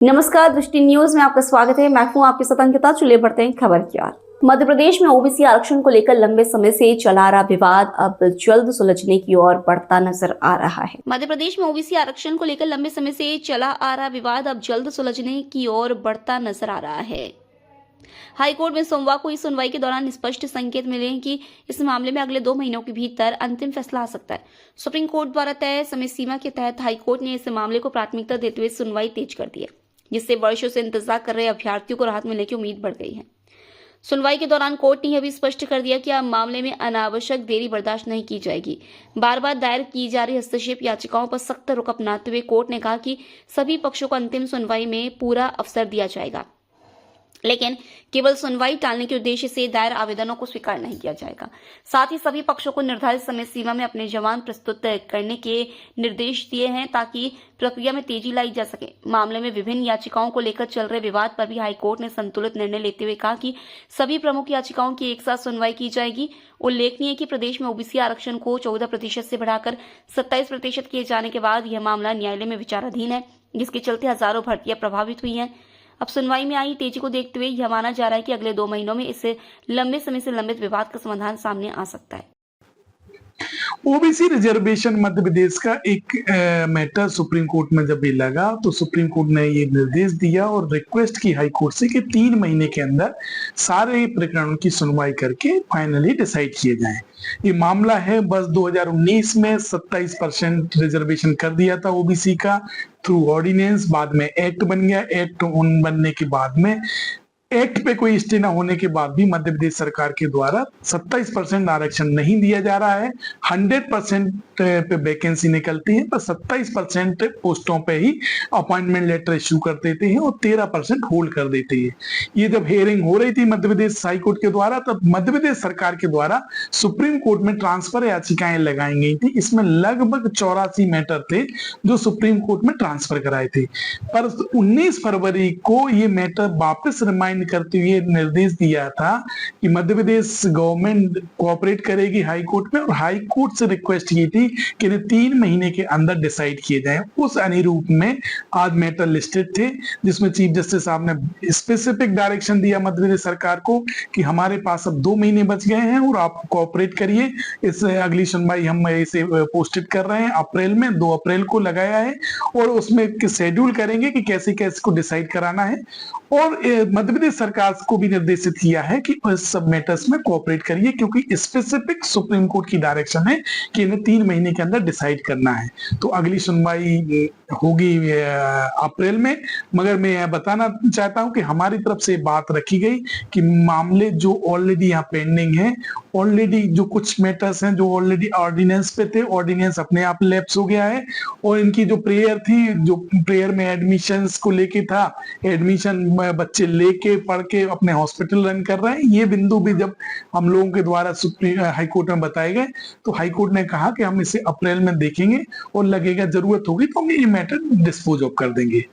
नमस्कार, दृष्टि न्यूज में आपका स्वागत है। मैं हूं आपके साथ अंकिता। चलिए बढ़ते हैं खबर की ओर। मध्य प्रदेश में ओबीसी आरक्षण को लेकर लंबे समय से चला रहा विवाद अब जल्द सुलझने की ओर बढ़ता नजर आ रहा है। मध्य प्रदेश में ओबीसी आरक्षण को लेकर लंबे समय से चला आ रहा विवाद अब जल्द सुलझने की ओर बढ़ता नजर आ रहा है। हाईकोर्ट में सोमवार को इस सुनवाई के दौरान स्पष्ट संकेत मिले हैं कि इस मामले में अगले 2 महीनों के भीतर अंतिम फैसला आ सकता है। सुप्रीम कोर्ट द्वारा तय समय सीमा के तहत हाईकोर्ट ने इस मामले को प्राथमिकता देते हुए सुनवाई तेज कर दी है, जिससे वर्षों से इंतजार कर रहे अभ्यर्थियों को राहत मिलने की उम्मीद बढ़ गई है। सुनवाई के दौरान कोर्ट ने यह भी स्पष्ट कर दिया कि अब मामले में अनावश्यक देरी बर्दाश्त नहीं की जाएगी। बार बार दायर की जा रही हस्तक्षेप याचिकाओं पर सख्त रुख अपनाते हुए कोर्ट ने कहा कि सभी पक्षों को अंतिम सुनवाई में पूरा अवसर दिया जाएगा, लेकिन केवल सुनवाई टालने के उद्देश्य से दायर आवेदनों को स्वीकार नहीं किया जाएगा। साथ ही सभी पक्षों को निर्धारित समय सीमा में अपने जवाब प्रस्तुत करने के निर्देश दिए हैं ताकि प्रक्रिया में तेजी लाई जा सके। मामले में विभिन्न याचिकाओं को लेकर चल रहे विवाद पर भी हाईकोर्ट ने संतुलित निर्णय लेते हुए कहा कि सभी प्रमुख याचिकाओं की एक साथ सुनवाई की जाएगी। उल्लेखनीय है कि प्रदेश में ओबीसी आरक्षण को 14% से बढ़ाकर 27% किए जाने के बाद यह मामला न्यायालय में विचाराधीन है, जिसके चलते हजारों भर्तियां प्रभावित हुई हैं। अब सुनवाई में आई तेजी को देखते हुए यह माना जा रहा है कि अगले 2 महीनों में इससे लंबे समय से लंबित विवाद का समाधान सामने आ सकता है। ओबीसी रिजर्वेशन मध्य प्रदेश का एक मैटर सुप्रीम कोर्ट में जब ये लगा तो सुप्रीम कोर्ट ने ये निर्देश दिया और रिक्वेस्ट की हाई कोर्ट से कि 3 महीने के अंदर सारे प्रकरणों की सुनवाई करके फाइनली डिसाइड किए जाएं। ये मामला है बस 2019 में 27% रिजर्वेशन कर दिया था ओबीसी का थ्रू ऑर्डिनेंस, बाद में एक्ट बन गया। एक्ट बनने के बाद में एक्ट पे कोई स्टे न होने के बाद भी मध्य प्रदेश सरकार के द्वारा 27% आरक्षण नहीं दिया जा रहा है। 100% पे वैकेंसी निकलती है पर 27% पोस्टों पे ही अपॉइंटमेंट लेटर इश्यू कर देते हैं और 13% होल्ड कर देते हैं। ये जब हियरिंग हो रही थी मध्य प्रदेश हाई कोर्ट के द्वारा, तब मध्य प्रदेश सरकार के द्वारा सुप्रीम कोर्ट में ट्रांसफर याचिकाएं लगाई गई थी। इसमें लगभग 84 मैटर थे जो सुप्रीम कोर्ट में ट्रांसफर कराए थे, पर 19 फरवरी को ये मैटर वापस रिमाइंड करते हुए निर्देश दिया था कि मध्य प्रदेश गवर्नमेंट कोऑपरेट करेगी हाई कोर्ट में, और हाई कोर्ट से रिक्वेस्ट की थी कि 3 महीने के अंदर डिसाइड किए जाएं। उस अनुरूप में आज मैटर लिस्टेड थे, जिसमें चीफ जस्टिस साहब ने स्पेसिफिक डायरेक्शन दिया मध्य प्रदेश सरकार को कि हमारे पास अब 2 महीने बच गए हैं और आप कोऑपरेट करिए। इस अगली सुनवाई हम इसे पोस्टेड कर रहे हैं अप्रैल में, 2 अप्रैल को लगाया है, और उसमें शेड्यूल करेंगे कि कैसे कैसे को डिसाइड कराना है। और मध्य प्रदेश सरकार को भी निर्देशित किया है कि इस सब मैटर्स में कोऑपरेट करिए, क्योंकि स्पेसिफिक सुप्रीम कोर्ट की डायरेक्शन है कि इन्हें 3 महीने के अंदर डिसाइड करना है। तो अगली सुनवाई होगी अप्रैल में। मगर मैं यह बताना चाहता हूं कि हमारी तरफ से बात रखी गई कि मामले जो ऑलरेडी यहाँ पेंडिंग है, ऑलरेडी जो कुछ मैटर्स हैं जो ऑलरेडी ऑर्डिनेंस पे थे, ऑर्डिनेंस अपने आप लैप्स हो गया है, और इनकी जो प्रेयर थी, जो प्रेयर में एडमिशंस को लेके था, एडमिशन बच्चे लेके पढ़ के अपने हॉस्पिटल रन कर रहे हैं, ये बिंदु भी जब हम लोगों के द्वारा सुप्रीम हाई कोर्ट में बताए गए तो हाई कोर्ट ने कहा कि हम इसे अप्रैल में देखेंगे और लगेगा जरूरत होगी तो हम ये मैटर डिस्पोज ऑफ कर देंगे।